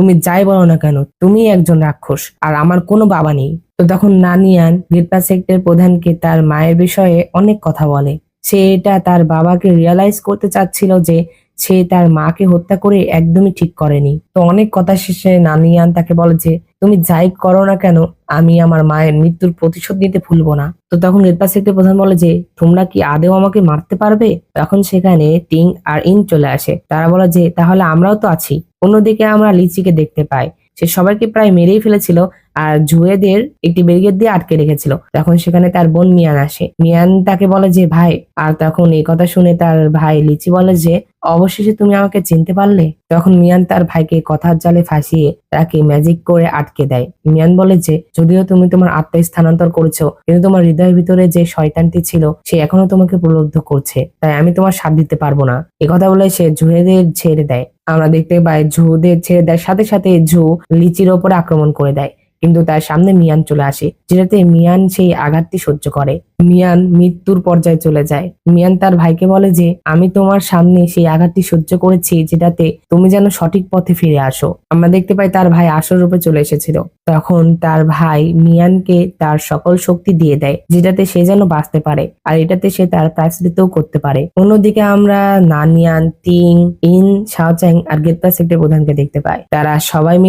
তুমি যাই বলো না কেন, তুমি একজন রাক্ষস আর আমার কোনো বাবা নেই। তো তখন নানিয়ান গেটপা সেক্টরের প্রধানকে তার মায়ের বিষয়ে অনেক কথা বলে। সে এটা তার বাবাকে রিয়ালাইজ করতে চাচ্ছিল যে সে তার মাকে হত্যা করে একদমই ঠিক করেনি। তো অনেক কথা শেষে নানিয়ান তাকে বলে যে তুমি যাই করো না কেন, আমি আমার মায়ের মৃত্যুর প্রতিশোধ নিতে ভুলবো না। তো তখন রেড সেক্টর প্রধান বলে যে তোমরা কি আদেও আমাকে মারতে পারবে? তখন সেখানে টিং আর ইন চলে আসে। তারা বলে যে তাহলে আমরাও তো আছি। অন্যদিকে আমরা লিচিকে দেখতে পাই, সে সবাইকে প্রায় মেরেই ফেলেছিল আর জুয়েদের একটি ব্যারিকেড দিয়ে আটকে রেখেছিল। তখন সেখানে তার বোন মিয়ান আসে। মিয়ান তাকে বলে যে ভাই, আর তখন এই কথা শুনে তার ভাই লিচি বলে যে অবশেষে তুমি আমাকে চিনতে পারলে। তখন মিয়ান তার ভাইকে কথার জালে ফাঁসিয়ে তাকে ম্যাজিক করে আটকে দেয়। মিয়ান বলে যে যদিও তুমি তোমার আত্মা স্থানান্তর করেছো, কিন্তু তোমার হৃদয়ের ভিতরে যে শয়তানটি ছিল সে এখনো তোমাকে প্রলুব্ধ করছে, তাই আমি তোমার সাথ দিতে পারবো না। এ কথা বলে সে জুহেদের ছেড়ে দেয়। আমরা দেখতে পাই জুদের ছেড়ে দেওয়ার সাথে সাথে জু লিচির ওপর আক্রমণ করে দেয়, কিন্তু তার সামনে মিয়ান চলে আসে, যেটাতে মিয়ান সেই আঘাতটি সহ্য করে। মিয়ান মৃত্যুর পর্যায়ে চলে যায়। মিয়ান তার ভাইকে বলে যে আমি তোমার সামনে সেই আঘাতটি সহ্য করেছি, যেটাতে তুমি যেন সঠিক পথে ফিরে আসো। আমরা দেখতে পাই তার ভাই আসল রূপে চলে এসেছিল। তখন তার ভাই মিয়ানকে তার সকল শক্তি দিয়ে দেয়, যেটাতে সে যেন বাঁচতে পারে আর এটাতে সে তার প্রায়শ্চিত্তও করতে পারে। অন্যদিকে আমরা নানিয়ান, তিং, ইন, শাওচ্যাং আর গেটপা সেক্টর প্রধানকে দেখতে পাই। তারা সবাই মিলে